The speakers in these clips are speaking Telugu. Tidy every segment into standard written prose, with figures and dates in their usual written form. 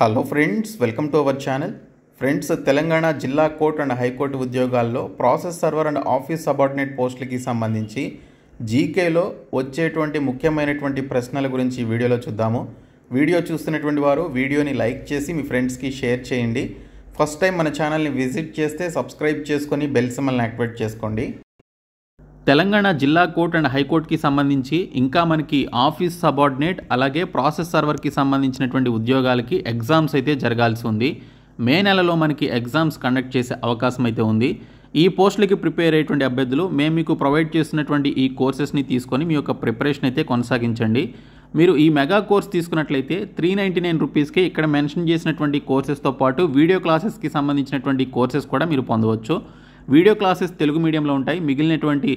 Hello friends, welcome to our channel. Friends, Telangana జిల్లా కోర్టు అండ్ హైకోర్టు ఉద్యోగాల్లో process server and office subordinate పోస్టులకి సంబంధించి జీకేలో వచ్చేటువంటి ముఖ్యమైనటువంటి ప్రశ్నల గురించి ఈ వీడియోలో చూద్దాము. వీడియో చూస్తున్నటువంటి వారు వీడియోని లైక్ చేసి మీ ఫ్రెండ్స్కి షేర్ చేయండి. ఫస్ట్ టైం మన ఛానల్ని విజిట్ చేస్తే సబ్స్క్రైబ్ చేసుకొని బెల్ సింబల్ని యాక్టివేట్ చేసుకోండి. తెలంగాణ జిల్లా కోర్టు అండ్ హైకోర్టుకి సంబంధించి ఇంకా మనకి ఆఫీస్ సబార్డినేట్ అలాగే ప్రాసెస్ సర్వర్కి సంబంధించినటువంటి ఉద్యోగాలకి ఎగ్జామ్స్ అయితే జరగాల్సి ఉంది. మే నెలలో మనకి ఎగ్జామ్స్ కండక్ట్ చేసే అవకాశం అయితే ఉంది. ఈ పోస్టులకి ప్రిపేర్ అయ్యేటువంటి అభ్యర్థులు మేము మీకు ప్రొవైడ్ చేస్తున్నటువంటి ఈ కోర్సెస్ని తీసుకొని మీ యొక్క ప్రిపరేషన్ అయితే కొనసాగించండి. మీరు ఈ మెగా కోర్స్ తీసుకున్నట్లయితే 399 రూపీస్కి ఇక్కడ మెన్షన్ చేసినటువంటి కోర్సెస్తో పాటు వీడియో క్లాసెస్కి సంబంధించినటువంటి కోర్సెస్ కూడా మీరు పొందవచ్చు. వీడియో క్లాసెస్ తెలుగు మీడియంలో ఉంటాయి. మిగిలినటువంటి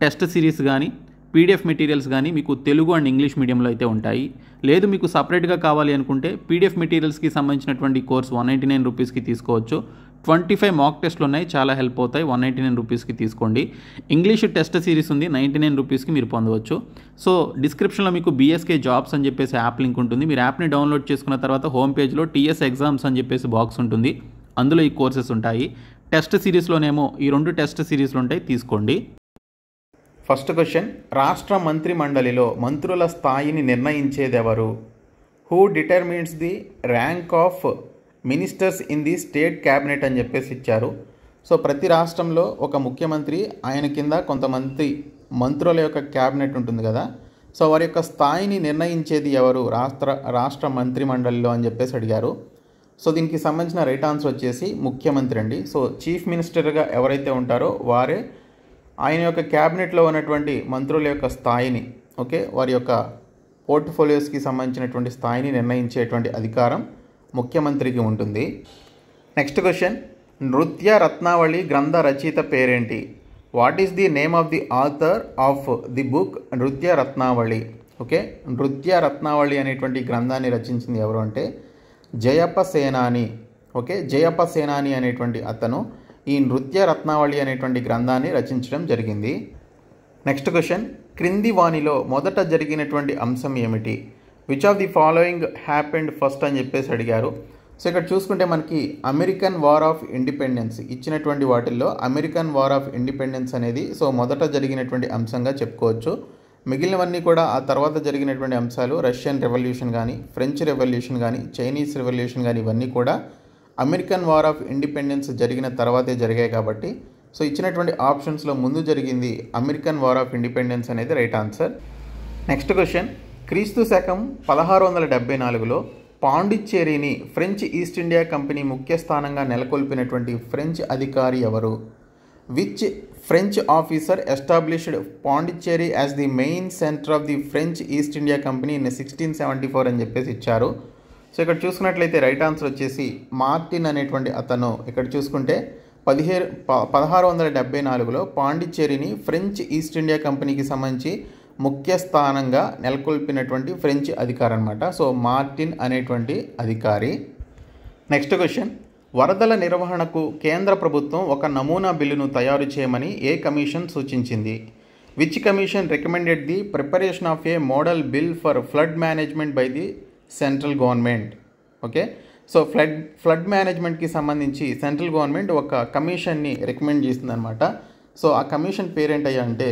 టెస్ట్ సిరీస్ కానీ పీడిఎఫ్ మెటీరియల్స్ కానీ మీకు తెలుగు అండ్ ఇంగ్లీష్ మీడియంలో అయితే ఉంటాయి. లేదు మీకు సపరేట్గా కావాలి అనుకుంటే పీడిఎఫ్ మెటీరియల్స్కి సంబంధించినటువంటి కోర్స్ 199 రూపీస్కి తీసుకోవచ్చు. 25 మాక్ టెస్ట్లు ఉన్నాయి, చాలా హెల్ప్ అవుతాయి. 199 రూపీస్కి తీసుకోండి. ఇంగ్లీష్ టెస్ట్ సిరీస్ ఉంది, 99 రూపీస్కి మీరు పొందవచ్చు. సో డిస్క్రిప్షన్లో మీకు బీఎస్కే జాబ్స్ అని చెప్పేసి యాప్ లింక్ ఉంటుంది. మీరు యాప్ని డౌన్లోడ్ చేసుకున్న తర్వాత హోమ్ పేజ్లో టీఎస్ ఎగ్జామ్స్ అని చెప్పేసి బాక్స్ ఉంటుంది. అందులో ఈ కోర్సెస్ ఉంటాయి. టెస్ట్ సిరీస్లోనేమో ఈ 2 టెస్ట్ సిరీస్లు ఉంటాయి, తీసుకోండి. ఫస్ట్ క్వశ్చన్, రాష్ట్ర మంత్రి మండలిలో మంత్రుల స్థాయిని నిర్ణయించేది ఎవరు? Who determines the rank of ministers in the state cabinet అని చెప్పేసి ఇచ్చారు. సో ప్రతి రాష్ట్రంలో ఒక ముఖ్యమంత్రి, ఆయన కింద కొంతమంది మంత్రుల యొక్క క్యాబినెట్ ఉంటుంది కదా. సో వారి యొక్క స్థాయిని నిర్ణయించేది ఎవరు రాష్ట్ర మంత్రి మండలిలో అని చెప్పేసి అడిగారు. సో దీనికి సంబంధించిన రైట్ ఆన్సర్ వచ్చేసి ముఖ్యమంత్రి అండి. సో చీఫ్ మినిస్టర్గా ఎవరైతే ఉంటారో వారే ఆయన యొక్క క్యాబినెట్లో ఉన్నటువంటి మంత్రుల యొక్క స్థాయిని, వారి యొక్క పోర్ట్ఫోలియోస్కి సంబంధించినటువంటి స్థాయిని నిర్ణయించేటువంటి అధికారం ముఖ్యమంత్రికి ఉంటుంది. నెక్స్ట్ క్వశ్చన్, నృత్య రత్నావళి గ్రంథ రచయిత పేరేంటి? What is the name of the author of the book Nritya Ratnavali? నృత్య రత్నావళి అనేటువంటి గ్రంథాన్ని రచించింది ఎవరు అంటే జయప్ప సేనాని. జయప్ప సేనాని అనేటువంటి అతను ఈ నృత్య రత్నావళి అనేటువంటి గ్రంథాన్ని రచించడం జరిగింది. నెక్స్ట్ క్వశ్చన్, క్రింది వానిలో మొదట జరిగినటువంటి అంశం ఏమిటి? Which of the following happened first అని చెప్పేసి అడిగారు. సో ఇక్కడ చూసుకుంటే మనకి అమెరికన్ వార్ ఆఫ్ ఇండిపెండెన్స్ ఇచ్చినటువంటి వాటిల్లో అమెరికన్ వార్ ఆఫ్ ఇండిపెండెన్స్ అనేది సో మొదట జరిగినటువంటి అంశంగా చెప్పుకోవచ్చు. మిగిలినవన్నీ కూడా ఆ తర్వాత జరిగినటువంటి అంశాలు రష్యన్ రెవల్యూషన్ కానీ, ఫ్రెంచ్ రెవల్యూషన్ కానీ, చైనీస్ రెవల్యూషన్ కానీ ఇవన్నీ కూడా అమెరికన్ వార్ ఆఫ్ ఇండిపెండెన్స్ జరిగిన తర్వాతే జరిగాయి కాబట్టి సో ఇచ్చినటువంటి ఆప్షన్స్లో ముందు జరిగింది అమెరికన్ వార్ ఆఫ్ ఇండిపెండెన్స్ అనేది రైట్ ఆన్సర్. నెక్స్ట్ క్వశ్చన్, క్రీస్తు శకం 1674లో పాండిచ్చేరిని ఫ్రెంచ్ ఈస్ట్ ఇండియా కంపెనీ ముఖ్య స్థానంగా నెలకొల్పినటువంటి ఫ్రెంచ్ అధికారి ఎవరు? Which French officer established Pondicherry as the main centre of the French east India company in 1674 అని చెప్పేసి ఇచ్చారు. సో ఇక్కడ చూసుకున్నట్లయితే రైట్ ఆన్సర్ వచ్చేసి మార్టిన్ అనేటువంటి అతను. ఇక్కడ చూసుకుంటే 1674లో పాండిచ్చేరిని ఫ్రెంచ్ ఈస్ట్ ఇండియా కంపెనీకి సంబంధించి ముఖ్య స్థానంగా నెలకొల్పినటువంటి ఫ్రెంచ్ అధికారి అనమాట. సో మార్టిన్ అనేటువంటి అధికారి. నెక్స్ట్ క్వశ్చన్, వరదల నిర్వహణకు కేంద్ర ప్రభుత్వం ఒక నమూనా బిల్లును తయారు చేయమని ఏ కమిషన్ సూచించింది? Which commission recommended the preparation of a model bill for flood management by the central government? So flood మేనేజ్మెంట్కి సంబంధించి సెంట్రల్ గవర్నమెంట్ ఒక కమిషన్ని రికమెండ్ చేస్తుందన్నమాట. సో ఆ కమిషన్ పేరేంటయ్యా అంటే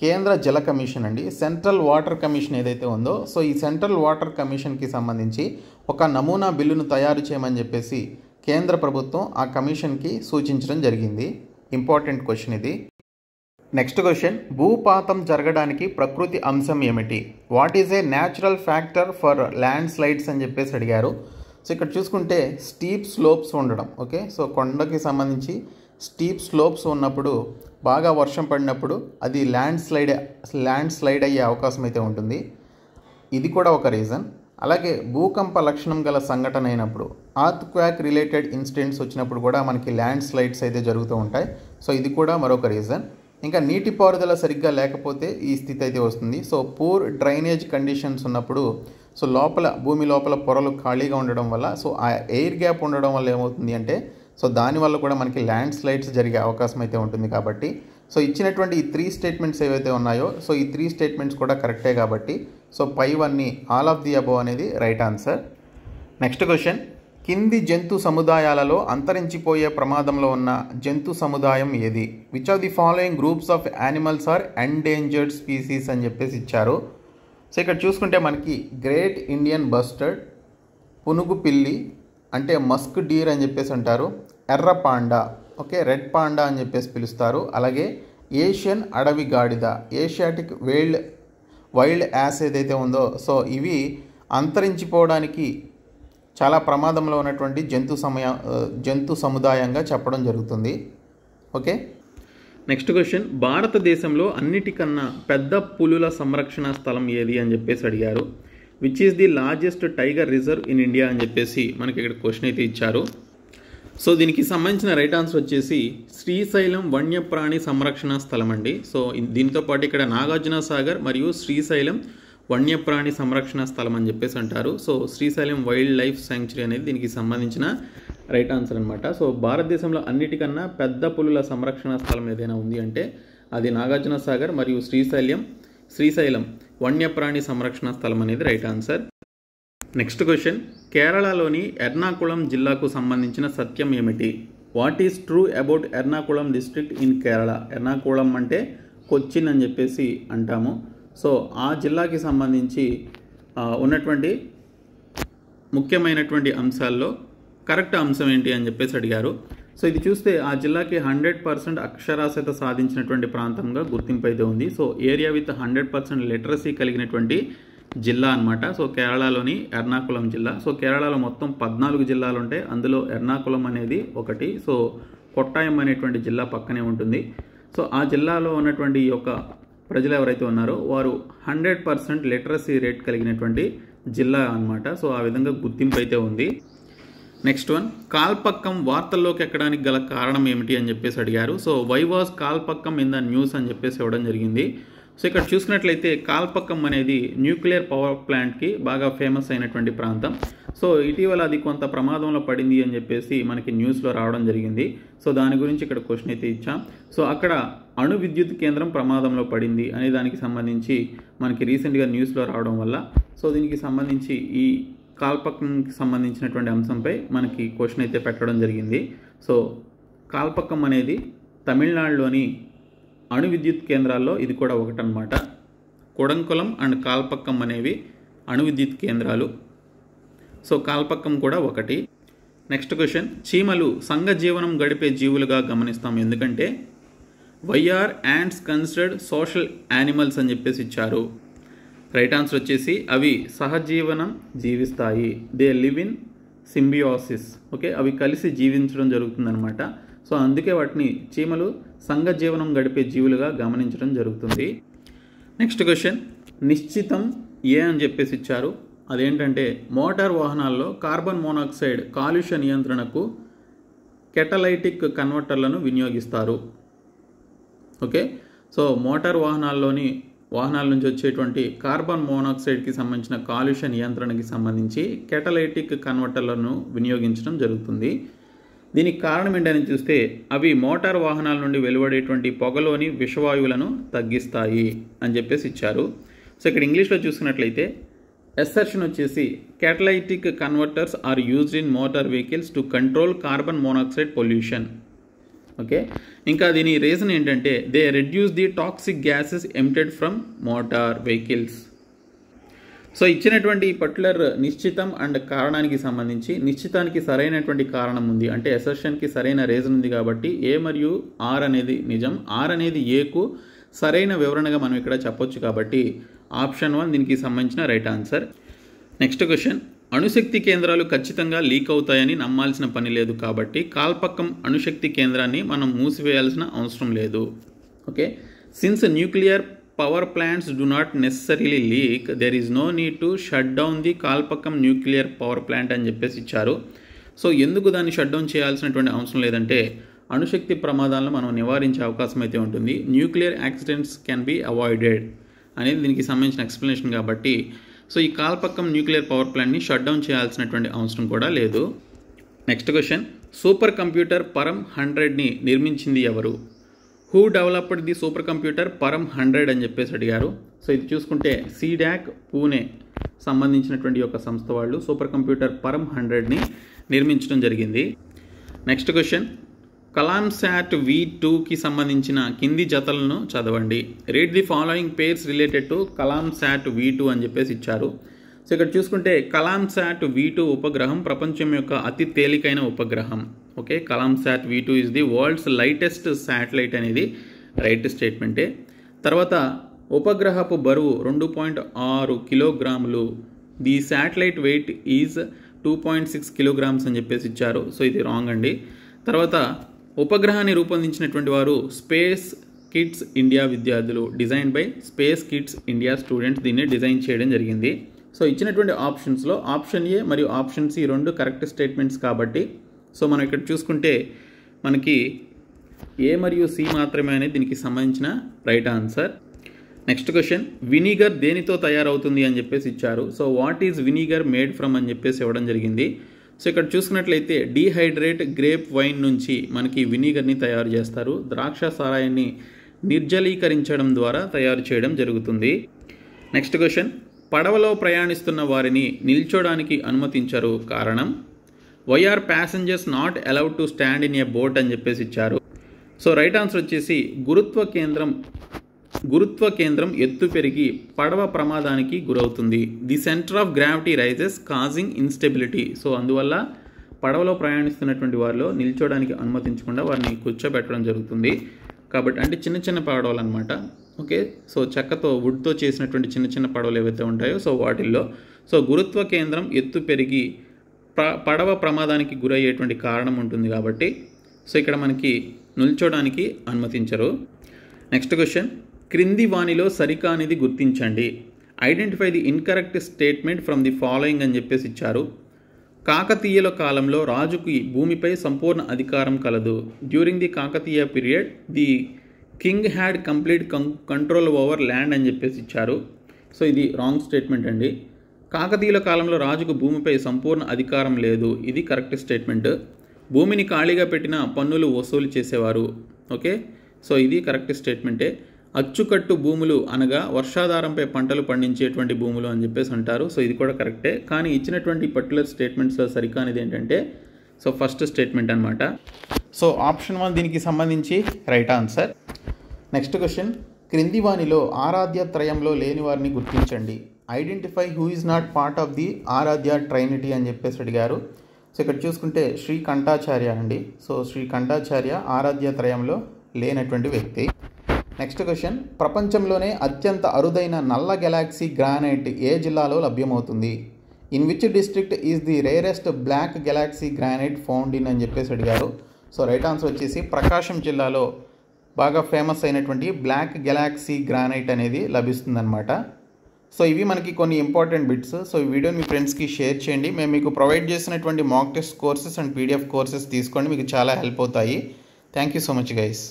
కేంద్ర జల కమిషన్ అండి. సెంట్రల్ వాటర్ కమిషన్ ఏదైతే ఉందో సో ఈ సెంట్రల్ వాటర్ కమిషన్కి సంబంధించి ఒక నమూనా బిల్లును తయారు చేయమని చెప్పేసి కేంద్ర ప్రభుత్వం ఆ కమిషన్కి సూచించడం జరిగింది. ఇంపార్టెంట్ క్వశ్చన్ ఇది. నెక్స్ట్ క్వశ్చన్, భూపాతం జరగడానికి ప్రకృతి అంశం ఏమిటి? What is a natural factor for land slides అని చెప్పేసి అడిగారు. సో ఇక్కడ చూసుకుంటే స్టీప్ స్లోప్స్ ఉండడం. సో కొండకి సంబంధించి స్టీప్ స్లోప్స్ ఉన్నప్పుడు బాగా వర్షం పడినప్పుడు అది ల్యాండ్ స్లైడ్ అయ్యే అవకాశం అయితే ఉంటుంది. ఇది కూడా ఒక రీజన్. అలాగే భూకంప లక్షణం గల సంఘటన అయినప్పుడు ఆర్త్ క్వాక్ రిలేటెడ్ ఇన్సిడెంట్స్ వచ్చినప్పుడు కూడా మనకి ల్యాండ్ స్లైడ్స్ అయితే జరుగుతూ ఉంటాయి. సో ఇది కూడా మరొక రీజన్. ఇంకా నీటిపారుదల సరిగ్గా లేకపోతే ఈ స్థితి అయితే వస్తుంది. సో పూర్ డ్రైనేజ్ కండిషన్స్ ఉన్నప్పుడు సో భూమి లోపల పొరలు ఖాళీగా ఉండడం వల్ల సో ఆ ఎయిర్ గ్యాప్ ఉండడం వల్ల ఏమవుతుంది అంటే సో దానివల్ల కూడా మనకి ల్యాండ్ స్లైడ్స్ జరిగే అవకాశం అయితే ఉంటుంది. కాబట్టి సో ఇచ్చినటువంటి ఈ 3 స్టేట్మెంట్స్ ఏవైతే ఉన్నాయో సో ఈ 3 స్టేట్మెంట్స్ కూడా కరెక్టే కాబట్టి సో పైవన్నీ ఆల్ ఆఫ్ ది అబోవ్ అనేది రైట్ ఆన్సర్. నెక్స్ట్ క్వశ్చన్, కింది జంతు సముదాయాలలో అంతరించిపోయే ప్రమాదంలో ఉన్న జంతు సముదాయం ఏది? Which of the following groups of animals are endangered species అని చెప్పేసి ఇచ్చారు. సో ఇక్కడ చూసుకుంటే మనకి గ్రేట్ ఇండియన్ బస్టర్డ్, పునుగు పిల్లి అంటే మస్క్ డీర్ అని చెప్పేసి అంటారు, ఎర్ర పాండా, ఓకే, రెడ్ పాండా అని చెప్పేసి పిలుస్తారు, అలాగే ఏషియన్ అడవి గాడిద, ఏషియాటిక్ వైల్డ్ యాస్ ఏదైతే ఉందో, సో ఇవి అంతరించిపోవడానికి చాలా ప్రమాదంలో ఉన్నటువంటి జంతు సముదాయంగా చెప్పడం జరుగుతుంది. ఓకే, నెక్స్ట్ క్వశ్చన్, భారతదేశంలో అన్నిటికన్నా పెద్ద పులుల సంరక్షణ స్థలం ఏది అని చెప్పేసి అడిగారు. Which is the largest tiger reserve in India అని చెప్పేసి మనకి ఇక్కడ క్వశ్చన్ అయితే ఇచ్చారు. సో దీనికి సంబంధించిన రైట్ ఆన్సర్ వచ్చేసి శ్రీశైలం వన్యప్రాణి సంరక్షణ స్థలం అండి. సో దీంతో పాటు ఇక్కడ నాగార్జున సాగర్ మరియు శ్రీశైలం వన్యప్రాణి సంరక్షణ స్థలం అని చెప్పేసి అంటారు. So Srisailam wild life sanctuary అనేది దీనికి సంబంధించిన రైట్ ఆన్సర్ అనమాట. సో భారతదేశంలో అన్నిటికన్నా పెద్ద పులుల సంరక్షణ స్థలం ఏదైనా ఉంది అంటే అది నాగార్జున సాగర్ మరియు శ్రీశైలం వన్యప్రాణి సంరక్షణ స్థలం అనేది రైట్ ఆన్సర్. నెక్స్ట్ క్వశ్చన్, కేరళలోని ఎర్నాకుళం జిల్లాకు సంబంధించిన సత్యం ఏమిటి? What is true about Ernakulam district in Kerala? Ernakulam అంటే కొచ్చిన్ అని చెప్పేసి అంటాము. సో ఆ జిల్లాకి సంబంధించి ఉన్నటువంటి ముఖ్యమైనటువంటి అంశాల్లో కరెక్ట్ అంశం ఏంటి అని చెప్పేసి అడిగారు. సో ఇది చూస్తే ఆ జిల్లాకి 100% అక్షరాస్యత సాధించినటువంటి ప్రాంతంగా గుర్తింపు అయితే ఉంది. సో ఏరియా విత్ 100% లిటరసీ కలిగినటువంటి జిల్లా అనమాట. సో కేరళలోని ఎర్నాకుళం జిల్లా. సో కేరళలో మొత్తం 14 జిల్లాలు ఉంటాయి, అందులో ఎర్నాకుళం అనేది ఒకటి. సో కొట్టాయం అనేటువంటి జిల్లా పక్కనే ఉంటుంది. సో ఆ జిల్లాలో ఉన్నటువంటి ఈ యొక్క ప్రజలు ఎవరైతే ఉన్నారో వారు 100% లిటరసీ రేట్ కలిగినటువంటి జిల్లా అనమాట. సో ఆ విధంగా గుర్తింపు అయితే ఉంది. నెక్స్ట్ వన్, కాల్పక్కం వార్తల్లోకి ఎక్కడానికి గల కారణం ఏమిటి అని చెప్పేసి అడిగారు. So why was Kalpakkam in the news అని చెప్పేసి ఇవ్వడం జరిగింది. సో ఇక్కడ చూసినట్లయితే కాల్పక్కం అనేది న్యూక్లియర్ పవర్ ప్లాంట్కి బాగా ఫేమస్ అయినటువంటి ప్రాంతం. సో ఇటీవల అది కొంత ప్రమాదంలో పడింది అని చెప్పేసి మనకి న్యూస్లో రావడం జరిగింది. సో దాని గురించి ఇక్కడ క్వశ్చన్ అయితే ఇచ్చాం. సో అక్కడ అణు విద్యుత్ కేంద్రం ప్రమాదంలో పడింది అనే దానికి సంబంధించి మనకి రీసెంట్గా న్యూస్లో రావడం వల్ల సో దీనికి సంబంధించి ఈ కాల్పక్కంకి సంబంధించినటువంటి అంశంపై మనకి క్వశ్చన్ అయితే పెట్టడం జరిగింది. సో కాల్పక్కం అనేది తమిళనాడులోని అణు విద్యుత్ కేంద్రాల్లో ఇది కూడా ఒకటనమాట. కొడంకులం అండ్ కాల్పక్కం అనేవి అణు విద్యుత్ కేంద్రాలు. సో కాల్పక్కం కూడా ఒకటి. నెక్స్ట్ క్వశ్చన్, చీమలు సంఘ జీవనం గడిపే జీవులుగా గమనిస్తాం ఎందుకంటే why are ants considered social animals అని చెప్పేసి ఇచ్చారు. రైట్ ఆన్సర్ వచ్చేసి అవి సహజీవనం జీవిస్తాయి, they live in symbiosis. Okay, అవి కలిసి జీవించడం జరుగుతుందన్నమాట. సో అందుకే వాటిని చీమలు సంఘ జీవనం గడిపే జీవులుగా గమనించడం జరుగుతుంది. నెక్స్ట్ క్వశ్చన్, నిశ్చితం ఏ అని చెప్పేసి ఇచ్చారు. అదేంటంటే మోటార్ వాహనాల్లో కార్బన్ మోనాక్సైడ్ కాలుష్య నియంత్రణకు కెటలైటిక్ కన్వర్టర్లను వినియోగిస్తారు. ఓకే, సో మోటార్ వాహనాల నుంచి వచ్చేటువంటి కార్బన్ మోనాక్సైడ్కి సంబంధించిన కాలుష్య నియంత్రణకి సంబంధించి కెటలైటిక్ కన్వర్టర్లను వినియోగించడం జరుగుతుంది. దీనికి కారణం ఏంటని చూస్తే అవి మోటార్ వాహనాల నుండి వెలువడేటువంటి పొగలోని విషవాయువులను తగ్గిస్తాయి అని చెప్పేసి ఇచ్చారు. సో ఇక్కడ ఇంగ్లీష్లో చూసుకున్నట్లయితే ఎస్సర్షన్ వచ్చేసి catalytic converters are used in motor vehicles to control carbon monoxide pollution. Okay, ఇంకా దీని రీజన్ ఏంటంటే they reduce the toxic gases emitted from motor vehicles. So ఇచ్చినటువంటి పర్టికులర్ నిశ్చితం అండ్ కారణానికి సంబంధించి నిశ్చితానికి సరైనటువంటి కారణం ఉంది అంటే ఎసర్షన్కి సరైన రీజన్ ఉంది కాబట్టి ఏ మరియు ఆర్ అనేది నిజం, ఆర్ అనేది ఏకు సరైన వివరణగా మనం ఇక్కడ చెప్పొచ్చు కాబట్టి ఆప్షన్ 1 దీనికి సంబంధించిన రైట్ ఆన్సర్. నెక్స్ట్ క్వశ్చన్, అణుశక్తి కేంద్రాలు ఖచ్చితంగా లీక్ అవుతాయని నమ్మాల్సిన పని లేదు కాబట్టి కాల్పక్కం అణుశక్తి కేంద్రాన్ని మనం మూసివేయాల్సిన అవసరం లేదు. Okay, since nuclear power plants do not necessarily leak, there is no need to shut down the Kalpakkam nuclear power plant అని చెప్పేసి ఇచ్చారు. సో ఎందుకు దాన్ని షట్ డౌన్ చేయాల్సినటువంటి అవసరం లేదంటే అణుశక్తి ప్రమాదాలను మనం నివారించే అవకాశం అయితే ఉంటుంది. Nuclear accidents can be avoided అనేది దీనికి సంబంధించిన ఎక్స్ప్లెనేషన్ కాబట్టి సో ఈ కాల్పక్కం న్యూక్లియర్ పవర్ ప్లాంట్ని షట్ డౌన్ చేయాల్సినటువంటి అవసరం కూడా లేదు. నెక్స్ట్ క్వశ్చన్, సూపర్ కంప్యూటర్ పరం 100ని నిర్మించింది ఎవరు? Who developed the supercomputer Param 100 అని చెప్పేసి అడిగారు. సో ఇది చూసుకుంటే సీడాక్ పూణే సంబంధించినటువంటి యొక్క సంస్థ వాళ్ళు సూపర్ కంప్యూటర్ పరమ్ 100ని నిర్మించడం జరిగింది. నెక్స్ట్ క్వశ్చన్, కలాం శాట్ V2కి సంబంధించిన కింది జతలను చదవండి. Read the following pairs related to Kalam sat V2 అని చెప్పేసి ఇచ్చారు. సో ఇక్కడ చూసుకుంటే కలాం శాట్ V2 ఉపగ్రహం ప్రపంచం యొక్క అతి తేలికైన ఉపగ్రహం. Okay, Kalam sat V2 is the world's lightest satellite అనేది రైట్ స్టేట్మెంటే. తర్వాత ఉపగ్రహపు బరువు 2.6 కిలోగ్రాములు. The satellite weight is 2.6 kilograms అని చెప్పేసి ఇచ్చారు. సో ఇది రాంగ్ అండి. తర్వాత ఉపగ్రహాన్ని రూపొందించినటువంటి వారు స్పేస్ కిడ్స్ ఇండియా విద్యార్థులు. Design by space kids India students దీన్ని డిజైన్ చేయడం జరిగింది. సో ఇచ్చినటువంటి ఆప్షన్స్లో ఆప్షన్ ఏ మరియు ఆప్షన్ సి రెండు కరెక్ట్ స్టేట్మెంట్స్ కాబట్టి సో మనం ఇక్కడ చూసుకుంటే మనకి ఏ మరియు సి మాత్రమే అనేది దీనికి సంబంధించిన right answer. Next question, vinegar దేనితో తయారవుతుంది అని చెప్పేసి ఇచ్చారు. So what is vinegar made from అని చెప్పేసి ఇవ్వడం జరిగింది. సో ఇక్కడ చూసుకున్నట్లయితే డీహైడ్రేట్ గ్రేప్ వైన్ నుంచి మనకి వినిగర్ని తయారు చేస్తారు. ద్రాక్ష సారాయాన్ని నిర్జలీకరించడం ద్వారా తయారు చేయడం జరుగుతుంది. నెక్స్ట్ క్వశ్చన్, పడవలో ప్రయాణిస్తున్న వారిని నిల్చోడానికి అనుమతించరు, కారణం? Why are passengers not allowed to stand in a boat అని చెప్పేసి ఇచ్చారు. సో రైట్ ఆన్సర్ వచ్చేసి గురుత్వ కేంద్రం ఎత్తు పెరిగి పడవ ప్రమాదానికి గురవుతుంది. The centre of gravity rises causing instability. So అందువల్ల పడవలో ప్రయాణిస్తున్నటువంటి వారిలో నిల్చోడానికి అనుమతించకుండా వారిని కూర్చోబెట్టడం జరుగుతుంది. కాబట్టి అంటే చిన్న చిన్న పడవలు అనమాట. ఓకే, సో చెక్కతో వుడ్తో చేసినటువంటి చిన్న చిన్న పడవలు ఏవైతే ఉంటాయో సో వాటిల్లో సో గురుత్వ కేంద్రం ఎత్తు పెరిగి పడవ ప్రమాదానికి గురయ్యేటువంటి కారణం ఉంటుంది కాబట్టి సో ఇక్కడ మనకి నిల్చోడానికి అనుమతించరు. నెక్స్ట్ క్వశ్చన్, క్రింది వానిలో సరికానిది గుర్తించండి. Identify the incorrect statement from the following అని చెప్పేసి ఇచ్చారు. కాకతీయుల కాలంలో రాజుకి భూమిపై సంపూర్ణ అధికారం కలదు. During the Kakatiya period the king had complete control over land అని చెప్పేసి ఇచ్చారు. సో ఇది రాంగ్ స్టేట్మెంట్ అండి. కాకతీయుల కాలంలో రాజుకు భూమిపై సంపూర్ణ అధికారం లేదు, ఇది కరెక్ట్ స్టేట్మెంట్. భూమిని ఖాళీగా పెట్టిన పన్నులు వసూలు చేసేవారు. ఓకే, సో ఇది కరెక్ట్ స్టేట్మెంటే. అచ్చుకట్టు భూములు అనగా వర్షాధారంపై పంటలు పండించేటువంటి భూములు అని చెప్పేసి అంటారు. సో ఇది కూడా కరెక్టే. కానీ ఇచ్చినటువంటి పర్టికులర్ స్టేట్మెంట్స్లో సరికానిది ఏంటంటే సో ఫస్ట్ స్టేట్మెంట్ అనమాట. సో ఆప్షన్ 1 దీనికి సంబంధించి రైట్ ఆన్సర్. నెక్స్ట్ క్వశ్చన్, క్రింది వానిలో ఆరాధ్య త్రయంలో లేని వారిని గుర్తించండి. Identify who is not part of the Aradhya trinity అని చెప్పేసి అడిగారు. సో ఇక్కడ చూసుకుంటే శ్రీ కంఠాచార్య అండి. సో శ్రీ కంఠాచార్య ఆరాధ్య త్రయంలో లేనటువంటి వ్యక్తి. నెక్స్ట్ క్వశ్చన్, ప్రపంచంలోనే అత్యంత అరుదైన నల్ల గెలాక్సీ గ్రానైట్ ఏ జిల్లాలో లభ్యమవుతుంది? In which district is the rarest black galaxy granite found in అని చెప్పేసి అడిగారు. సో రైట్ ఆన్సర్ వచ్చేసి ప్రకాశం జిల్లాలో బాగా ఫేమస్ అయినటువంటి బ్లాక్ గెలాక్సీ గ్రానైట్ అనేది లభిస్తుందన్నమాట. సో ఇవి మనకి కొన్ని ఇంపార్టెంట్ బిట్స్. సో ఈ వీడియోని మీ ఫ్రెండ్స్కి షేర్ చేయండి. మేము మీకు ప్రొవైడ్ చేసినటువంటి mock test courses and PDF courses తీసుకోండి, మీకు చాలా హెల్ప్ అవుతాయి. Thank you so much guys.